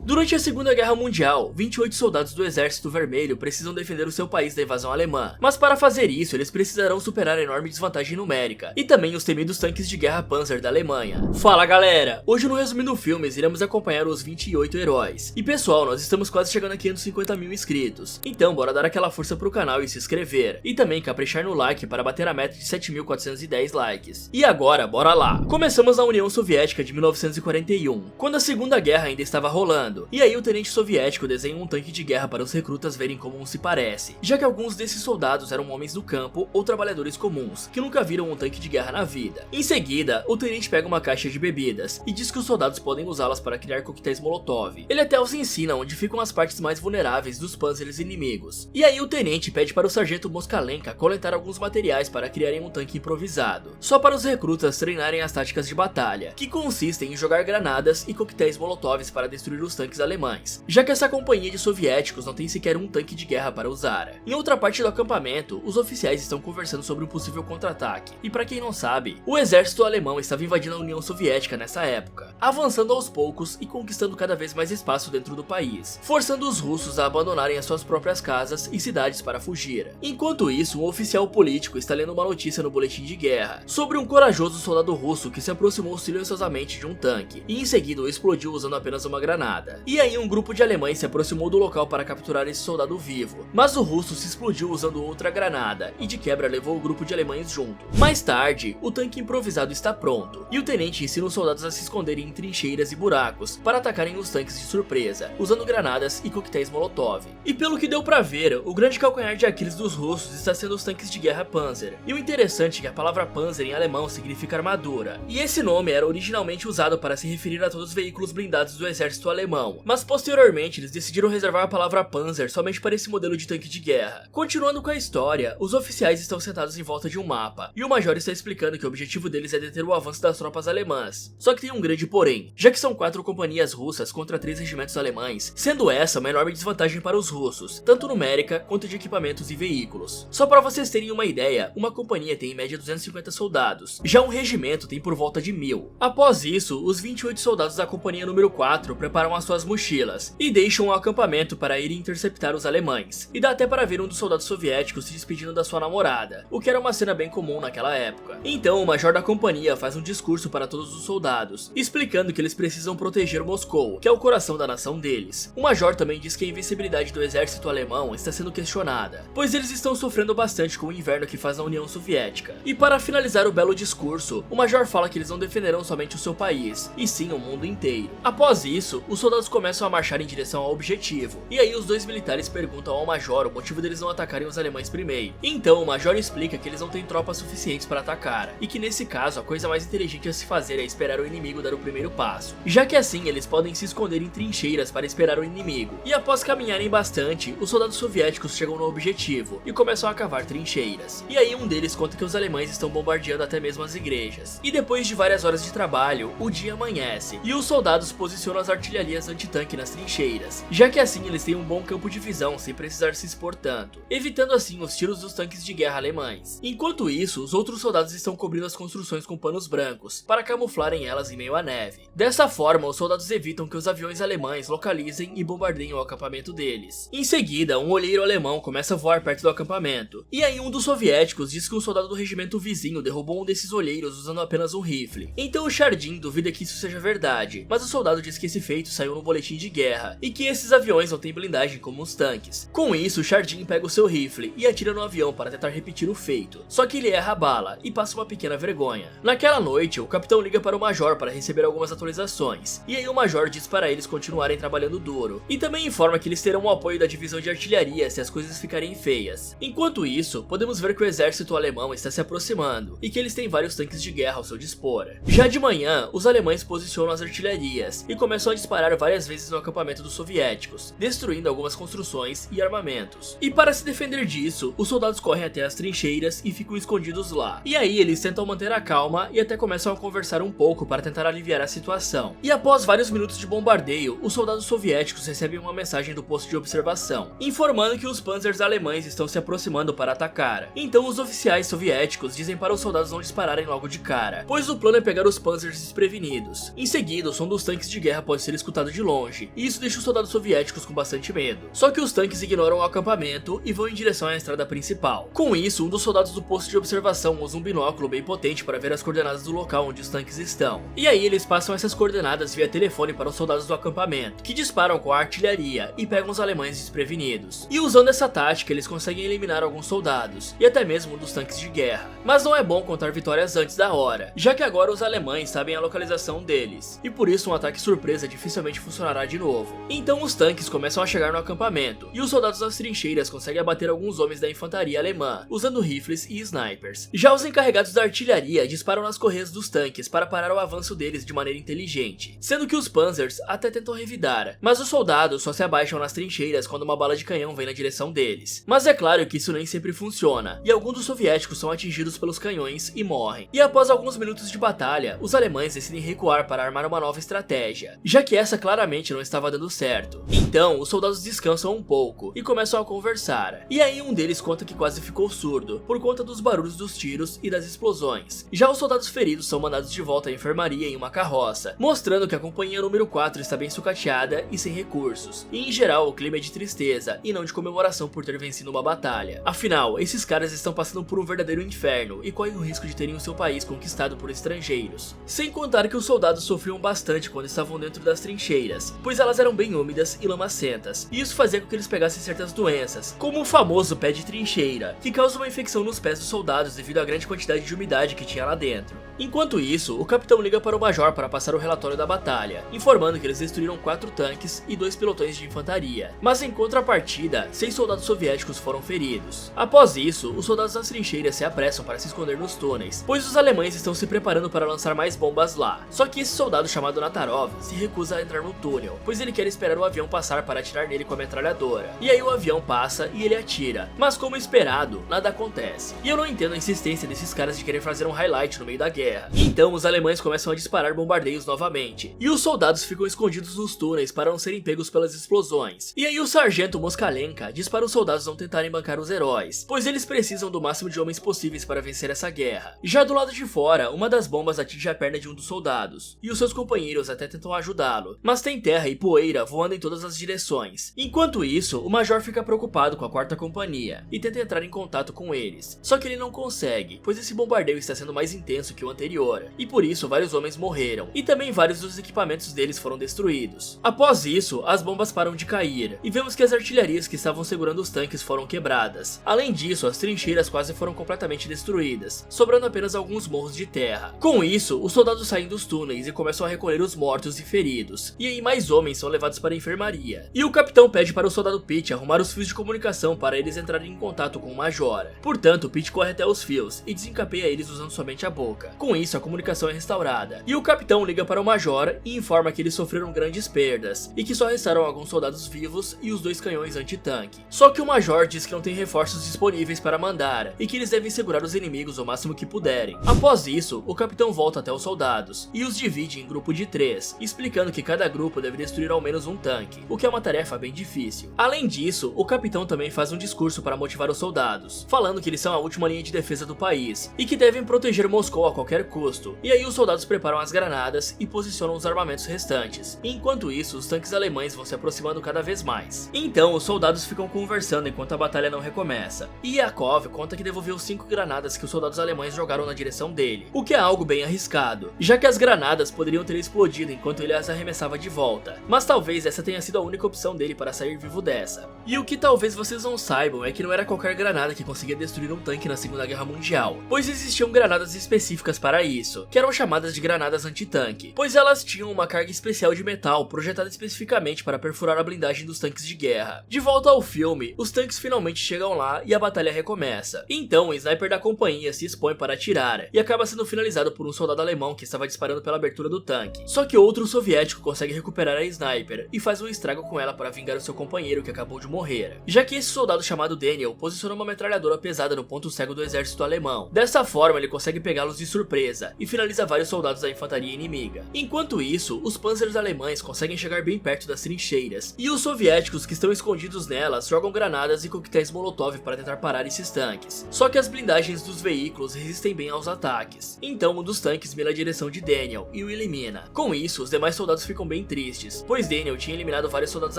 Durante a Segunda Guerra Mundial, 28 soldados do Exército Vermelho precisam defender o seu país da invasão alemã, mas para fazer isso eles precisarão superar a enorme desvantagem numérica e também os temidos tanques de guerra Panzer da Alemanha. Fala galera, hoje no Resumindo Filmes iremos acompanhar os 28 heróis. E pessoal, nós estamos quase chegando a 550 mil inscritos, então bora dar aquela força pro canal e se inscrever, e também caprichar no like para bater a meta de 7.410 likes. E agora, bora lá! Começamos na União Soviética de 1941, quando a Segunda Guerra ainda estava rolando. E aí o tenente soviético desenha um tanque de guerra para os recrutas verem como um se parece, já que alguns desses soldados eram homens do campo ou trabalhadores comuns, que nunca viram um tanque de guerra na vida. Em seguida, o tenente pega uma caixa de bebidas e diz que os soldados podem usá-las para criar coquetéis Molotov. Ele até os ensina onde ficam as partes mais vulneráveis dos panzers inimigos. E aí o tenente pede para o sargento Moskalenka coletar alguns materiais para criarem um tanque improvisado, só para os recrutas treinarem as táticas de batalha, que consistem em jogar granadas e coquetéis Molotovs para destruir os tanques alemães, já que essa companhia de soviéticos não tem sequer um tanque de guerra para usar. Em outra parte do acampamento, os oficiais estão conversando sobre um possível contra-ataque, e para quem não sabe, o exército alemão estava invadindo a União Soviética nessa época, avançando aos poucos e conquistando cada vez mais espaço dentro do país, forçando os russos a abandonarem as suas próprias casas e cidades para fugir. Enquanto isso, um oficial político está lendo uma notícia no boletim de guerra, sobre um corajoso soldado russo que se aproximou silenciosamente de um tanque, e em seguida o explodiu usando apenas uma granada. E aí um grupo de alemães se aproximou do local para capturar esse soldado vivo, mas o russo se explodiu usando outra granada e de quebra levou o grupo de alemães junto. Mais tarde, o tanque improvisado está pronto, e o tenente ensina os soldados a se esconderem em trincheiras e buracos para atacarem os tanques de surpresa, usando granadas e coquetéis Molotov. E pelo que deu pra ver, o grande calcanhar de Aquiles dos russos está sendo os tanques de guerra Panzer. E o interessante é que a palavra Panzer em alemão significa armadura, e esse nome era originalmente usado para se referir a todos os veículos blindados do exército alemão, mas posteriormente eles decidiram reservar a palavra Panzer somente para esse modelo de tanque de guerra. Continuando com a história, os oficiais estão sentados em volta de um mapa, e o major está explicando que o objetivo deles é deter o avanço das tropas alemãs. Só que tem um grande porém, já que são 4 companhias russas contra 3 regimentos alemães, sendo essa uma enorme desvantagem para os russos, tanto numérica quanto de equipamentos e veículos. Só para vocês terem uma ideia, uma companhia tem em média 250 soldados, já um regimento tem por volta de 1000. Após isso, os 28 soldados da companhia número 4 preparam as suas mochilas e deixam o acampamento para ir interceptar os alemães, e dá até para ver um dos soldados soviéticos se despedindo da sua namorada, o que era uma cena bem comum naquela época. Então o major da companhia faz um discurso para todos os soldados, explicando que eles precisam proteger Moscou, que é o coração da nação deles. O major também diz que a invencibilidade do exército alemão está sendo questionada, pois eles estão sofrendo bastante com o inverno que faz na União Soviética. E para finalizar o belo discurso, o major fala que eles não defenderão somente o seu país, e sim o mundo inteiro. Após isso, os soldados começam a marchar em direção ao objetivo, e aí os dois militares perguntam ao major o motivo deles não atacarem os alemães primeiro. Então o major explica que eles não têm tropas suficientes para atacar, e que nesse caso a coisa mais inteligente a se fazer é esperar o inimigo dar o primeiro passo, já que assim eles podem se esconder em trincheiras para esperar o inimigo. E após caminharem bastante, os soldados soviéticos chegam no objetivo e começam a cavar trincheiras. E aí um deles conta que os alemães estão bombardeando até mesmo as igrejas. E depois de várias horas de trabalho, o dia amanhece, e os soldados posicionam as artilharias antitanque nas trincheiras, já que assim eles têm um bom campo de visão sem precisar se expor tanto, evitando assim os tiros dos tanques de guerra alemães. Enquanto isso, os outros soldados estão cobrindo as construções com panos brancos, para camuflarem elas em meio à neve. Dessa forma, os soldados evitam que os aviões alemães localizem e bombardeiem o acampamento deles. Em seguida, um olheiro alemão começa a voar perto do acampamento, e aí um dos soviéticos diz que um soldado do regimento vizinho derrubou um desses olheiros usando apenas um rifle. Então o Chardin duvida que isso seja verdade, mas o soldado diz que esse feito saiu no boletim de guerra, e que esses aviões não têm blindagem como os tanques. Com isso, o Chardin pega o seu rifle e atira no avião para tentar repetir o feito, só que ele erra a bala e passa uma pequena vergonha. Naquela noite, o capitão liga para o major para receber algumas atualizações, e aí o major diz para eles continuarem trabalhando duro, e também informa que eles terão o apoio da divisão de artilharia se as coisas ficarem feias. Enquanto isso, podemos ver que o exército alemão está se aproximando, e que eles têm vários tanques de guerra ao seu dispor. Já de manhã, os alemães posicionam as artilharias e começam a disparar várias vezes no acampamento dos soviéticos, destruindo algumas construções e armamentos. E para se defender disso, os soldados correm até as trincheiras e ficam escondidos lá. E aí eles tentam manter a calma e até começam a conversar um pouco para tentar aliviar a situação. E após vários minutos de bombardeio, os soldados soviéticos recebem uma mensagem do posto de observação, informando que os panzers alemães estão se aproximando para atacar. Então os oficiais soviéticos dizem para os soldados não dispararem logo de cara, pois o plano é pegar os panzers desprevenidos. Em seguida, o som dos tanques de guerra pode ser escutado de longe, e isso deixa os soldados soviéticos com bastante medo. Só que os tanques ignoram o acampamento e vão em direção à estrada principal. Com isso, um dos soldados do posto de observação usa um binóculo bem potente para ver as coordenadas do local onde os tanques estão. E aí eles passam essas coordenadas via telefone para os soldados do acampamento, que disparam com a artilharia e pegam os alemães desprevenidos. E usando essa tática, eles conseguem eliminar alguns soldados, e até mesmo um dos tanques de guerra. Mas não é bom contar vitórias antes da hora, já que agora os alemães sabem a localização deles, e por isso um ataque surpresa dificilmente funcionará de novo. Então os tanques começam a chegar no acampamento, e os soldados das trincheiras conseguem abater alguns homens da infantaria alemã, usando rifles e snipers. Já os encarregados da artilharia disparam nas correias dos tanques para parar o avanço deles de maneira inteligente, sendo que os panzers até tentam revidar, mas os soldados só se abaixam nas trincheiras quando uma bala de canhão vem na direção deles. Mas é claro que isso nem sempre funciona, e alguns dos soviéticos são atingidos pelos canhões e morrem. E após alguns minutos de batalha, os alemães decidem recuar para armar uma nova estratégia, já que essa claramente não estava dando certo. Então, os soldados descansam um pouco e começam a conversar. E aí um deles conta que quase ficou surdo, por conta dos barulhos dos tiros e das explosões. Já os soldados feridos são mandados de volta à enfermaria em uma carroça, mostrando que a companhia número 4 está bem sucateada e sem recursos. E em geral, o clima é de tristeza e não de comemoração por ter vencido uma batalha. Afinal, esses caras estão passando por um verdadeiro inferno e correm o risco de terem o seu país conquistado por estrangeiros. Sem contar que os soldados sofriam bastante quando estavam dentro das trincheiras, pois elas eram bem úmidas e lamacentas, e isso fazia com que eles pegassem certas doenças, como o famoso pé de trincheira, que causa uma infecção nos pés dos soldados devido à grande quantidade de umidade que tinha lá dentro. Enquanto isso, o capitão liga para o major para passar o relatório da batalha, informando que eles destruíram 4 tanques e 2 pelotões de infantaria, mas em contrapartida, 6 soldados soviéticos foram feridos. Após isso, os soldados das trincheiras se apressam para se esconder nos túneis, pois os alemães estão se preparando para lançar mais bombas lá. Só que esse soldado chamado Natarov se recusa a entrar no túnel, pois ele quer esperar o avião passar para atirar nele com a metralhadora. E aí o avião passa e ele atira, mas como esperado, nada acontece. E eu não entendo a insistência desses caras de querer fazer um highlight no meio da guerra. Então os alemães começam a disparar bombardeios novamente, e os soldados ficam escondidos nos túneis para não serem pegos pelas explosões. E aí o sargento Moskalenka diz para os soldados não tentarem bancar os heróis, pois eles precisam do máximo de homens possíveis para vencer essa guerra. Já do lado de fora, uma das bombas atinge a perna de um dos soldados, e os seus companheiros até tentam ajudá-lo, mas tem terra e poeira voando em todas as direções. Enquanto isso, o major fica preocupado com a 4ª companhia, e tenta entrar em contato com eles, só que ele não consegue, pois esse bombardeio está sendo mais intenso que o anterior, e por isso vários homens morreram, e também vários dos equipamentos deles foram destruídos. Após isso, as bombas param de cair, e vemos que as artilharias que estavam segurando os tanques foram quebradas. Além disso, as trincheiras quase foram completamente destruídas, sobrando apenas alguns morros de terra. Com isso, os soldados saem dos túneis e começam a recolher os mortos e feridos, e aí mais homens são levados para a enfermaria. E o capitão pede para o soldado Pete arrumar os fios de comunicação para eles entrarem em contato com o major. Portanto, Pete corre até os fios e desencapeia eles usando somente a boca. Com isso, a comunicação é restaurada, e o capitão liga para o major e informa que eles sofreram grandes perdas, e que só restaram alguns soldados vivos e os 2 canhões anti-tanque. Só que o major diz que não tem reforços disponíveis para mandar, e que eles devem segurar os inimigos o máximo que puderem. Após isso, o capitão volta até os soldados, e os divide em grupo de 3, explicando que cada grupo deve destruir ao menos um tanque, o que é uma tarefa bem difícil. Além disso, o capitão também faz um discurso para motivar os soldados, falando que eles são a última linha de defesa do país, e que devem proteger Moscou a qualquer custo. E aí os soldados preparam as granadas e posicionam os armamentos restantes. Enquanto isso, os tanques alemães vão se aproximando cada vez mais. Então, os soldados ficam conversando enquanto a batalha não recomeça. E Yakov conta que devolveu 5 granadas que os soldados alemães jogaram na direção dele, o que é algo bem arriscado, já que as granadas poderiam ter explodido enquanto ele as arremessava de volta. Mas talvez essa tenha sido a única opção dele para sair vivo dessa. E o que talvez vocês não saibam é que não era qualquer granada que conseguia destruir um tanque na Segunda Guerra Mundial, pois existiam granadas específicas para isso, que eram chamadas de granadas anti-tanque, pois elas tinham uma carga especial de metal projetada especificamente para perfurar a blindagem dos tanques de guerra. De volta ao filme, os tanques finalmente chegam lá e a batalha recomeça. Então o sniper da companhia se expõe para atirar e acaba sendo finalizado por um soldado alemão que estava disparando pela abertura do tanque. Só que outro soviético consegue recuperar a sniper e faz um estrago com ela para vingar o seu companheiro que acabou de morrer, já que esse soldado chamado Daniel posicionou uma metralhadora pesada no ponto cego do exército alemão. Dessa forma ele consegue pegá-los de surpresa surpresa e finaliza vários soldados da infantaria inimiga. Enquanto isso, os panzers alemães conseguem chegar bem perto das trincheiras, e os soviéticos que estão escondidos nelas jogam granadas e coquetéis molotov para tentar parar esses tanques. Só que as blindagens dos veículos resistem bem aos ataques. Então um dos tanques mira a direção de Daniel e o elimina. Com isso, os demais soldados ficam bem tristes, pois Daniel tinha eliminado vários soldados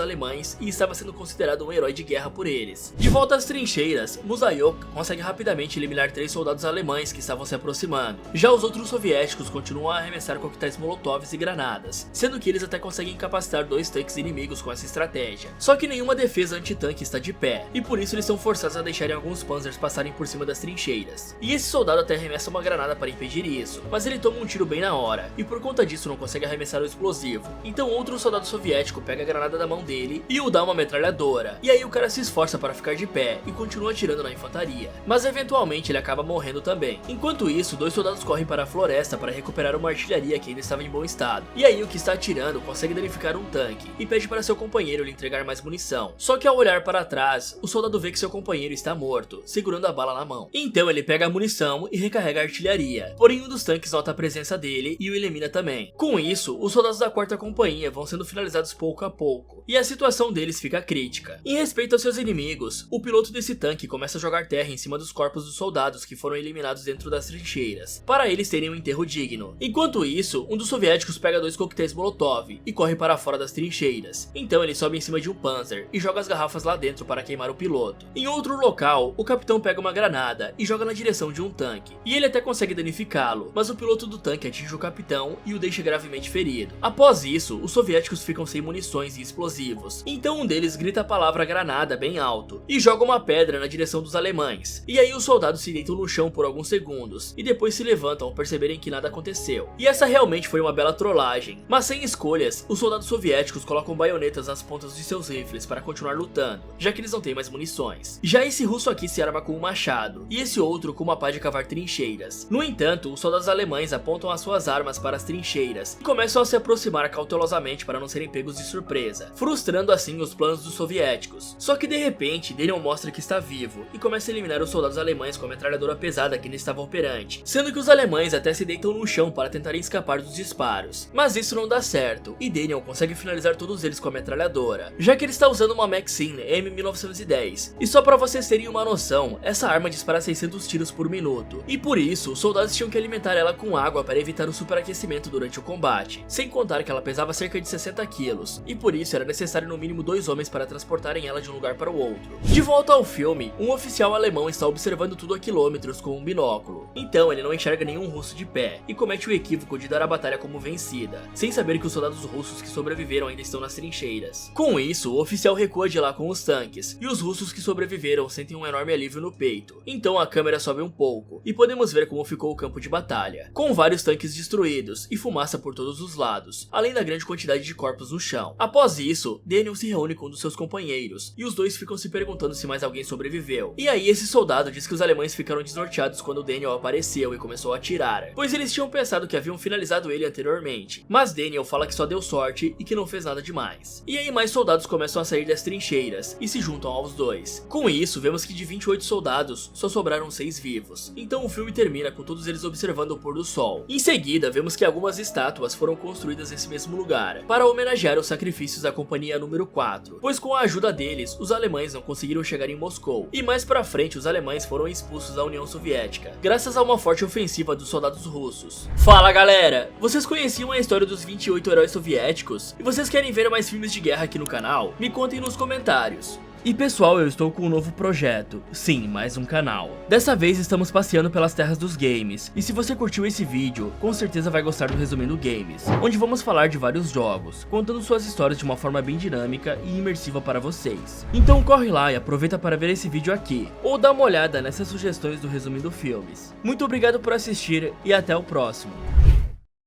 alemães e estava sendo considerado um herói de guerra por eles. De volta às trincheiras, Musayok consegue rapidamente eliminar 3 soldados alemães que estavam se aproximando. Já os outros soviéticos continuam a arremessar coquetéis molotovs e granadas, sendo que eles até conseguem incapacitar 2 tanques inimigos com essa estratégia. Só que nenhuma defesa antitanque está de pé, e por isso eles são forçados a deixarem alguns panzers passarem por cima das trincheiras. E esse soldado até arremessa uma granada para impedir isso, mas ele toma um tiro bem na hora, e por conta disso não consegue arremessar o explosivo. Então outro soldado soviético pega a granada da mão dele e o dá uma metralhadora, e aí o cara se esforça para ficar de pé e continua atirando na infantaria, mas eventualmente ele acaba morrendo também. Enquanto isso, 2 soldados correm para a floresta para recuperar uma artilharia que ainda estava em bom estado, e aí o que está atirando consegue danificar um tanque e pede para seu companheiro lhe entregar mais munição. Só que ao olhar para trás, o soldado vê que seu companheiro está morto, segurando a bala na mão. Então ele pega a munição e recarrega a artilharia, porém um dos tanques nota a presença dele e o elimina também. Com isso, os soldados da 4ª companhia vão sendo finalizados pouco a pouco, e a situação deles fica crítica. Em respeito aos seus inimigos, o piloto desse tanque começa a jogar terra em cima dos corpos dos soldados que foram eliminados dentro das trincheiras, para eles terem um enterro digno. Enquanto isso, um dos soviéticos pega 2 coquetéis molotov e corre para fora das trincheiras. Então ele sobe em cima de um panzer e joga as garrafas lá dentro para queimar o piloto. Em outro local, o capitão pega uma granada e joga na direção de um tanque, e ele até consegue danificá-lo, mas o piloto do tanque atinge o capitão e o deixa gravemente ferido. Após isso, os soviéticos ficam sem munições e explosivos, então um deles grita a palavra granada bem alto e joga uma pedra na direção dos alemães, e aí os soldados se deitam no chão por alguns segundos e depois se levantam ao perceberem que nada aconteceu. E essa realmente foi uma bela trollagem, mas sem escolhas, os soldados soviéticos colocam baionetas nas pontas de seus rifles para continuar lutando, já que eles não têm mais munições. Já esse russo aqui se arma com um machado, e esse outro com uma pá de cavar trincheiras. No entanto, os soldados alemães apontam as suas armas para as trincheiras e começam a se aproximar cautelosamente para não serem pegos de surpresa, frustrando assim os planos dos soviéticos. Só que de repente, Daniel mostra que está vivo e começa a eliminar os soldados alemães com a metralhadora pesada que ainda estava operante, sendo que os alemães até se deitam no chão para tentarem escapar dos disparos. Mas isso não dá certo, e Daniel consegue finalizar todos eles com a metralhadora, já que ele está usando uma Maxim M1910. E só para vocês terem uma noção, essa arma dispara 600 tiros por minuto, e por isso os soldados tinham que alimentar ela com água para evitar o superaquecimento durante o combate, sem contar que ela pesava cerca de 60 quilos, e por isso era necessário no mínimo 2 homens para transportarem ela de um lugar para o outro. De volta ao filme, um oficial alemão está observando tudo a quilômetros com um binóculo, então ele não enxerga nenhum russo de pé, e comete o equívoco de dar a batalha como vencida, sem saber que os soldados russos que sobreviveram ainda estão nas trincheiras. Com isso, o oficial recua de lá com os tanques, e os russos que sobreviveram sentem um enorme alívio no peito. Então a câmera sobe um pouco, e podemos ver como ficou o campo de batalha, com vários tanques destruídos e fumaça por todos os lados, além da grande quantidade de corpos no chão. Após isso, Daniel se reúne com um dos seus companheiros, e os dois ficam se perguntando se mais alguém sobreviveu. E aí esse soldado diz que os alemães ficaram desnorteados quando Daniel apareceu e começou a atirar, pois eles tinham pensado que haviam finalizado ele anteriormente, mas Daniel fala que só deu sorte e que não fez nada demais. E aí mais soldados começam a sair das trincheiras e se juntam aos dois. Com isso, vemos que de 28 soldados, só sobraram 6 vivos. Então o filme termina com todos eles observando o pôr do sol. Em seguida, vemos que algumas estátuas foram construídas nesse mesmo lugar, para homenagear os sacrifícios da companhia número 4, pois com a ajuda deles, os alemães não conseguiram chegar em Moscou, e mais pra frente os alemães foram expulsos da União Soviética, graças a uma forte ofensiva dos soldados russos. Fala galera, vocês conheciam a história dos 28 heróis soviéticos? E vocês querem ver mais filmes de guerra aqui no canal? Me contem nos comentários. E pessoal, eu estou com um novo projeto, sim, mais um canal. Dessa vez estamos passeando pelas terras dos games, e se você curtiu esse vídeo, com certeza vai gostar do Resumindo Games, onde vamos falar de vários jogos, contando suas histórias de uma forma bem dinâmica e imersiva para vocês. Então corre lá e aproveita para ver esse vídeo aqui, ou dá uma olhada nessas sugestões do Resumindo Filmes. Muito obrigado por assistir e até o próximo.